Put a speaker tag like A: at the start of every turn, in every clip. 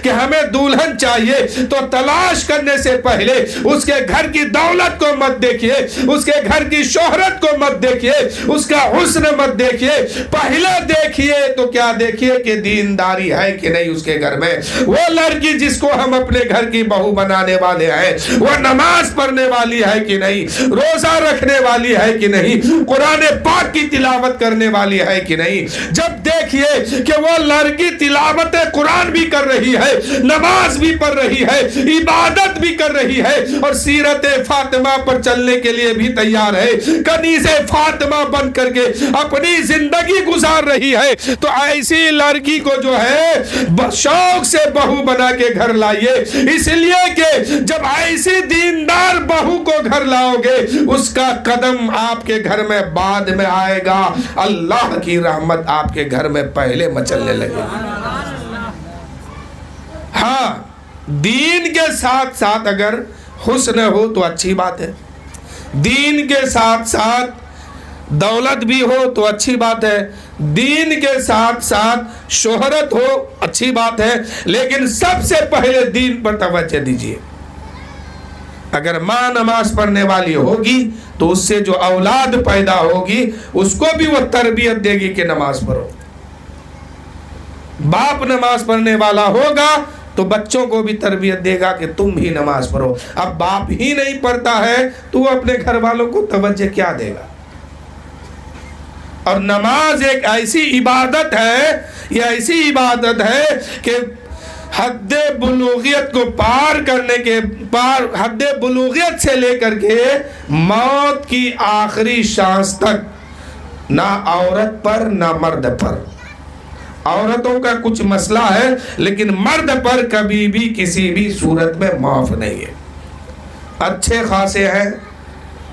A: कि हमें दुल्हन चाहिए तो तलाश करने से पहले उसके घर की दौलत को मत देखिए, उसके घर की शोहरत को मत देखिए, उसका हुस्न मत देखिए। पहले देखिए तो क्या देखिए कि दीनदारी है कि नहीं उसके घर में। वो लड़की जिसको हम अपने घर की बहू बनाने वाले हैं वो नमाज पढ़ने वाली है कि नहीं, रोजा रखने वाली है कि नहीं, कुरान पाक की तिलावत करने वाली है कि नहीं। जब देखिए कि वो लड़की तिलावत कुरान भी कर रही है, नमाज भी पढ़ रही है, इबादत भी कर रही है और सीरत फातिमा पर चलने के लिए भी तैयार है, कनीज़े फातिमा बन करके अपनी जिंदगी गुजार रही है, तो ऐसी लड़की को जो है शौक से बहू बना के घर लाइए। इसलिए कि जब ऐसी दीनदार बहू को घर लाओगे उसका कदम आपके घर में बाद में आएगा, अल्लाह की रहमत आपके घर में पहले मचलने लगेगी। हाँ, दीन के साथ साथ अगर हुस्न हो तो अच्छी बात है, दीन के साथ साथ दौलत भी हो तो अच्छी बात है, दीन के साथ साथ शोहरत हो अच्छी बात है, लेकिन सबसे पहले दीन पर तवज्जो दीजिए। अगर माँ नमाज पढ़ने वाली होगी तो उससे जो औलाद पैदा होगी उसको भी वो तरबियत देगी कि नमाज पढ़ो। बाप नमाज पढ़ने वाला होगा तो बच्चों को भी तरबियत देगा कि तुम भी नमाज पढ़ो। अब बाप ही नहीं पढ़ता है तो वो अपने घर वालों को तवज्जो क्या देगा। और नमाज एक ऐसी इबादत है, यह ऐसी इबादत है कि हद बुलूगियत को पार करने के हद बुलूगियत से लेकर के मौत की आखिरी सांस तक ना औरत पर ना मर्द पर, औरतों का कुछ मसला है लेकिन मर्द पर कभी भी किसी भी सूरत में माफ नहीं है। अच्छे खासे हैं,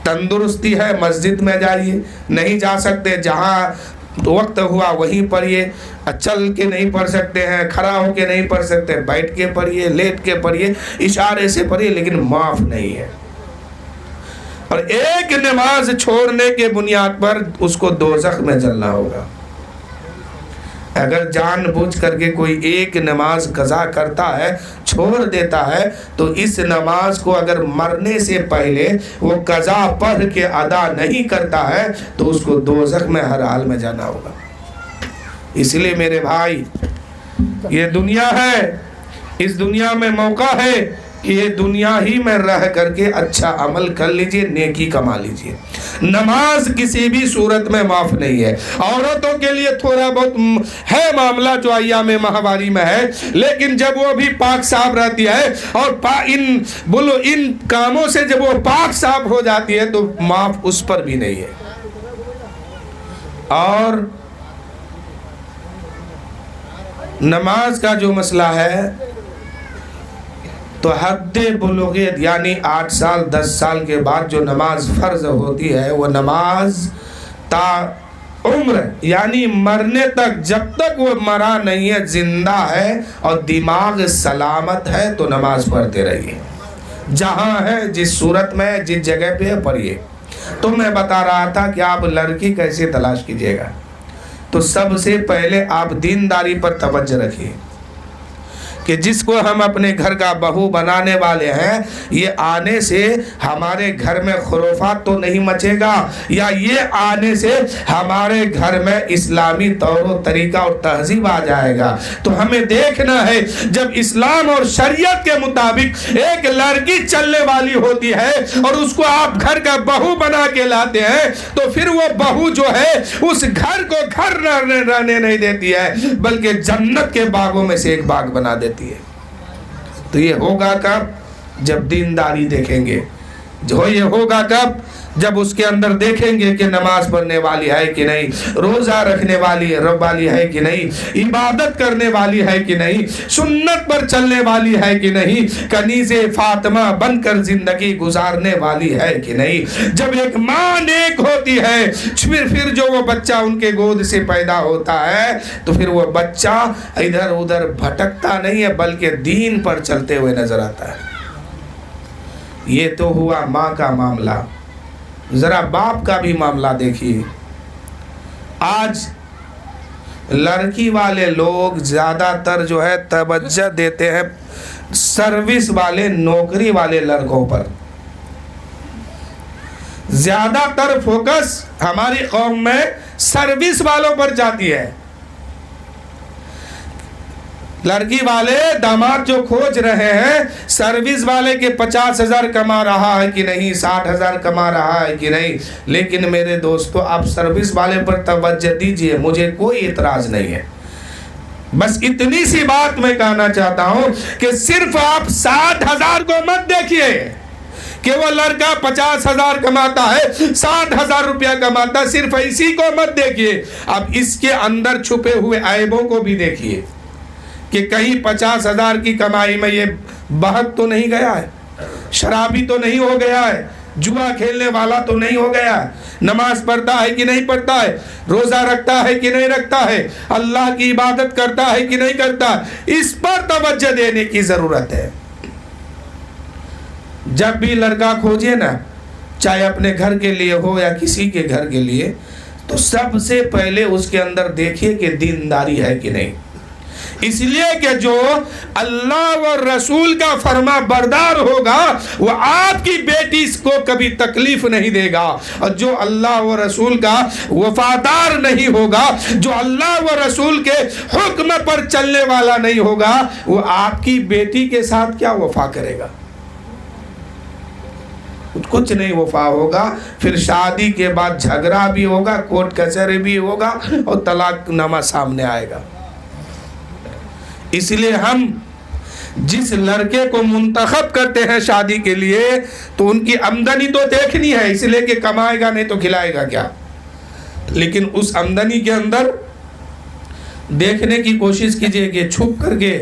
A: तंदुरुस्ती है, मस्जिद में जाइए, नहीं जा सकते जहाँ वक्त हुआ वहीं पढ़िए, चल के नहीं पढ़ सकते हैं, खड़ा होके नहीं पढ़ सकते, बैठ के पढ़िए, लेट के पढ़िए, इशारे से पढ़िए, लेकिन माफ नहीं है। और एक नमाज छोड़ने के बुनियाद पर उसको दोज़ख में जलना होगा। अगर जानबूझ करके कोई एक नमाज कज़ा करता है, छोड़ देता है, तो इस नमाज को अगर मरने से पहले वो कज़ा पढ़ के अदा नहीं करता है तो उसको दोज़ख में हर हाल में जाना होगा। इसलिए मेरे भाई, ये दुनिया है, इस दुनिया में मौका है कि ये दुनिया ही में रह करके अच्छा अमल कर लीजिए, नेकी कमा लीजिए। नमाज किसी भी सूरत में माफ नहीं है। औरतों के लिए थोड़ा बहुत है मामला जो अय्याम माहवारी में है, लेकिन जब वो भी पाक साफ रहती है और इन कामों से जब वो पाक साफ हो जाती है तो माफ उस पर भी नहीं है। और नमाज का जो मसला है तो हद बुलूगियत यानी 8 साल 10 साल के बाद जो नमाज फ़र्ज होती है वो नमाज ता उम्र यानी मरने तक, जब तक वो मरा नहीं है, जिंदा है और दिमाग सलामत है तो नमाज पढ़ते रहिए। जहाँ है, जिस सूरत में, जिस जगह पे है, पढ़िए। तो मैं बता रहा था कि आप लड़की कैसे तलाश कीजिएगा, तो सबसे पहले आप दीनदारी पर तवज्जो रखिए कि जिसको हम अपने घर का बहू बनाने वाले हैं, ये आने से हमारे घर में खुराफात तो नहीं मचेगा, या ये आने से हमारे घर में इस्लामी तौर तरीका और तहजीब आ जाएगा। तो हमें देखना है, जब इस्लाम और शरीयत के मुताबिक एक लड़की चलने वाली होती है और उसको आप घर का बहू बना के लाते हैं, तो फिर वो बहू जो है उस घर को घर रहने नहीं देती है, बल्कि जन्नत के बागों में से एक बाग बना देती है। तो ये होगा कब? जब दीनदारी देखेंगे। जो ये होगा कब? जब उसके अंदर देखेंगे कि नमाज पढ़ने वाली है कि नहीं, रोजा रखने वाली है कि नहीं, इबादत करने वाली है कि नहीं, सुन्नत पर चलने वाली है कि नहीं, कनीज़े फातिमा बनकर जिंदगी गुजारने वाली है कि नहीं। जब एक माँ नेक होती है, फिर जो वो बच्चा उनके गोद से पैदा होता है, तो फिर वो बच्चा इधर उधर भटकता नहीं है, बल्कि दीन पर चलते हुए नजर आता है। ये तो हुआ माँ का मामला। जरा बाप का भी मामला देखिए। आज लड़की वाले लोग ज़्यादातर जो है तवज्जो देते हैं सर्विस वाले, नौकरी वाले लड़कों पर। ज़्यादातर फोकस हमारी कौम में सर्विस वालों पर जाती है। लड़की वाले दामाद जो खोज रहे हैं, सर्विस वाले के 50,000 कमा रहा है कि नहीं, 60,000 कमा रहा है कि नहीं। लेकिन मेरे दोस्तों, आप सर्विस वाले पर तवज्जो दीजिए, मुझे कोई इतराज नहीं है। बस इतनी सी बात मैं कहना चाहता हूं कि सिर्फ आप 60,000 को मत देखिए कि वो लड़का 50,000 कमाता है, 60,000 रुपया कमाता है, सिर्फ इसी को मत देखिए। अब इसके अंदर छुपे हुए ऐबों को भी देखिए कि कहीं 50,000 की कमाई में ये बहक तो नहीं गया है, शराबी तो नहीं हो गया है, जुआ खेलने वाला तो नहीं हो गया है, नमाज पढ़ता है कि नहीं पढ़ता है, रोजा रखता है कि नहीं रखता है, अल्लाह की इबादत करता है कि नहीं करता। इस पर तवज्जो देने की जरूरत है। जब भी लड़का खोजे ना, चाहे अपने घर के लिए हो या किसी के घर के लिए, तो सबसे पहले उसके अंदर देखिए कि दीनदारी है कि नहीं। इसलिए कि जो अल्लाह और रसूल का फरमा बरदार होगा वो आपकी बेटी को कभी तकलीफ नहीं देगा, और जो अल्लाह और रसूल का वफादार नहीं होगा, जो अल्लाह और रसूल के हुक्म पर चलने वाला नहीं होगा, वो आपकी बेटी के साथ क्या वफा करेगा? कुछ नहीं वफा होगा। फिर शादी के बाद झगड़ा भी होगा, कोर्ट कचहरी भी होगा और तलाकनामा सामने आएगा। इसलिए हम जिस लड़के को मुंतखब करते हैं शादी के लिए, तो उनकी आमदनी तो देखनी है, इसलिए कि कमाएगा नहीं तो खिलाएगा क्या। लेकिन उस आमदनी के अंदर देखने की कोशिश कीजिए कि छुप करके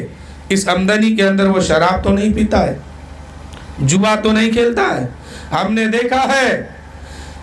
A: इस आमदनी के अंदर वो शराब तो नहीं पीता है, जुआ तो नहीं खेलता है। हमने देखा है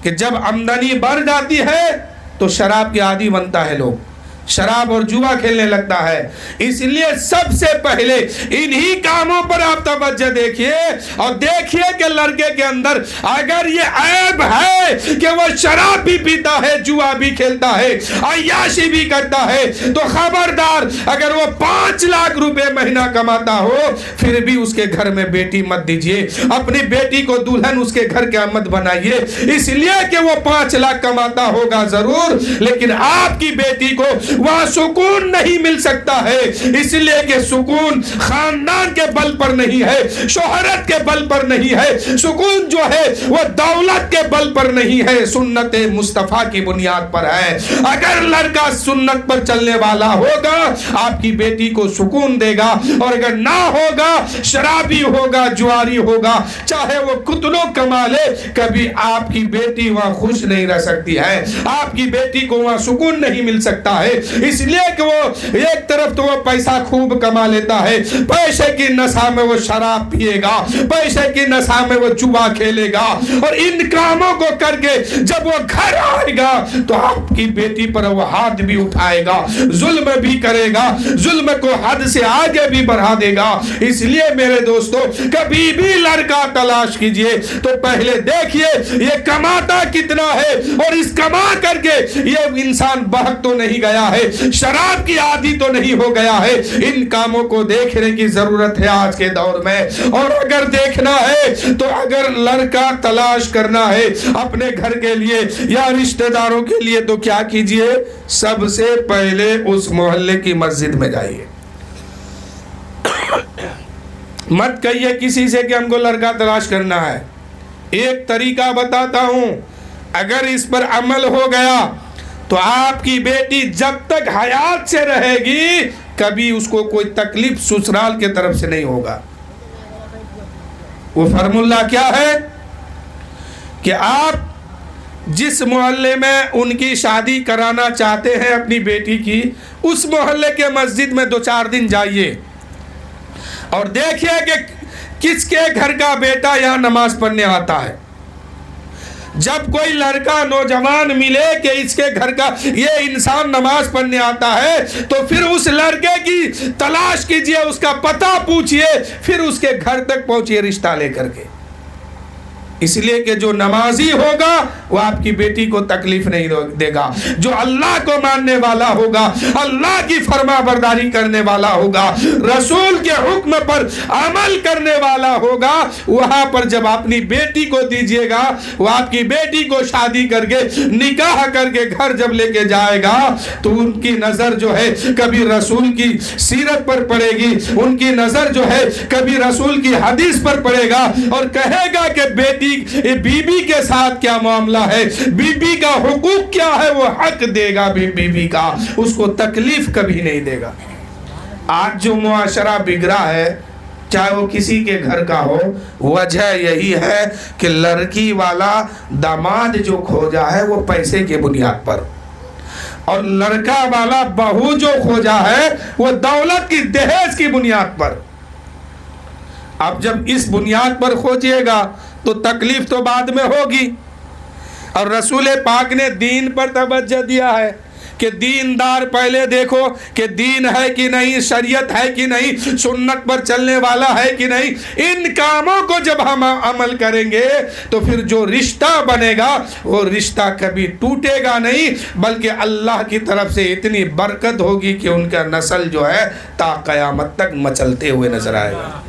A: कि जब आमदनी बढ़ जाती है तो शराब के आदी बनता है लोग, शराब और जुआ खेलने लगता है। इसलिए सबसे पहले इन्हीं कामों पर आप तवज्जो देखिए और देखिए कि लड़के के अंदर अगर ये ऐब है कि वो शराब भी पीता है, जुआ भी खेलता है, अय्याशी भी करता है, तो खबरदार, अगर वो 5 लाख रुपए महीना कमाता हो फिर भी उसके घर में बेटी मत दीजिए। अपनी बेटी को दुल्हन उसके घर के मत बनाइए, इसलिए कि वो 5 लाख कमाता होगा जरूर, लेकिन आपकी बेटी को वहां सुकून नहीं मिल सकता है। इसलिए कि सुकून खानदान के बल पर नहीं है, शोहरत के बल पर नहीं है, सुकून जो है वो दौलत के बल पर नहीं है, सुन्नत मुस्तफा की बुनियाद पर है। अगर लड़का सुन्नत पर चलने वाला होगा आपकी बेटी को सुकून देगा, और अगर ना होगा, शराबी होगा, जुआरी होगा, चाहे वो कितनों कमा ले, कभी आपकी बेटी वहां खुश नहीं रह सकती है, आपकी बेटी को वहां सुकून नहीं मिल सकता है। इसलिए कि वो एक तरफ तो वो पैसा खूब कमा लेता है, पैसे की नशा में वो शराब पिएगा, पैसे की नशा में वो जुआ खेलेगा, और इन कामों को करके जब वो घर आएगा तो आपकी बेटी पर वो हाथ भी उठाएगा, जुल्म भी करेगा, जुल्म को हद से आगे भी बढ़ा देगा। इसलिए मेरे दोस्तों, कभी भी लड़का तलाश कीजिए तो पहले देखिए ये कमाता कितना है, और इस कमा करके ये इंसान बहक तो नहीं गया है, शराब की आदी तो नहीं हो गया है। इन कामों को देखने की जरूरत है आज के दौर में। और अगर देखना है तो अगर लड़का तलाश करना है अपने घर के लिए या रिश्तेदारों के लिए, तो क्या कीजिए, सबसे पहले उस मोहल्ले की मस्जिद में जाइए। मत कहिए किसी से कि हमको लड़का तलाश करना है। एक तरीका बताता हूं, अगर इस पर अमल हो गया तो आपकी बेटी जब तक हयात से रहेगी कभी उसको कोई तकलीफ ससुराल के तरफ से नहीं होगा। वो फॉर्मूला क्या है कि आप जिस मोहल्ले में उनकी शादी कराना चाहते हैं अपनी बेटी की, उस मोहल्ले के मस्जिद में 2-4 दिन जाइए और देखिए कि किसके घर का बेटा यहाँ नमाज पढ़ने आता है। जब कोई लड़का नौजवान मिले कि इसके घर का ये इंसान नमाज पढ़ने आता है, तो फिर उस लड़के की तलाश कीजिए, उसका पता पूछिए, फिर उसके घर तक पहुंचिए रिश्ता लेकर के। इसलिए कि जो नमाजी होगा वो आपकी बेटी को तकलीफ नहीं देगा, जो अल्लाह को मानने वाला होगा, अल्लाह की फरमा बरदारी करने वाला होगा, रसूल के हुक्म पर अमल करने वाला होगा, वहां पर जब अपनी बेटी को दीजिएगा, वो आपकी बेटी को शादी करके निकाह करके घर जब लेके जाएगा तो उनकी नजर जो है कभी रसूल की सीरत पर पड़ेगी, उनकी नजर जो है कभी रसूल की हदीस पर पड़ेगा और कहेगा कि बेटी बीबी के साथ क्या मामला है, बीबी का हुकूक क्या है, वो हक देगा बीबी का, उसको तकलीफ कभी नहीं देगा। आज जो मुआशरा बिगड़ा है, चाहे वो किसी के घर का हो, वजह यही है कि लड़की वाला दामाद जो खोजा है वो पैसे के बुनियाद पर, और लड़का वाला बहू जो खोजा है वो दौलत की दहेज की बुनियाद पर। अब जब इस बुनियाद पर खोजिएगा तो तकलीफ तो बाद में होगी। और रसूल पाक ने दीन पर तवज्जो दिया है कि दीनदार पहले देखो कि दीन है कि नहीं, शरीयत है कि नहीं, सुन्नत पर चलने वाला है कि नहीं। इन कामों को जब हम अमल करेंगे तो फिर जो रिश्ता बनेगा वो रिश्ता कभी टूटेगा नहीं, बल्कि अल्लाह की तरफ से इतनी बरकत होगी कि उनका नस्ल जो है ता क़यामत तक मचलते हुए नजर आएगा।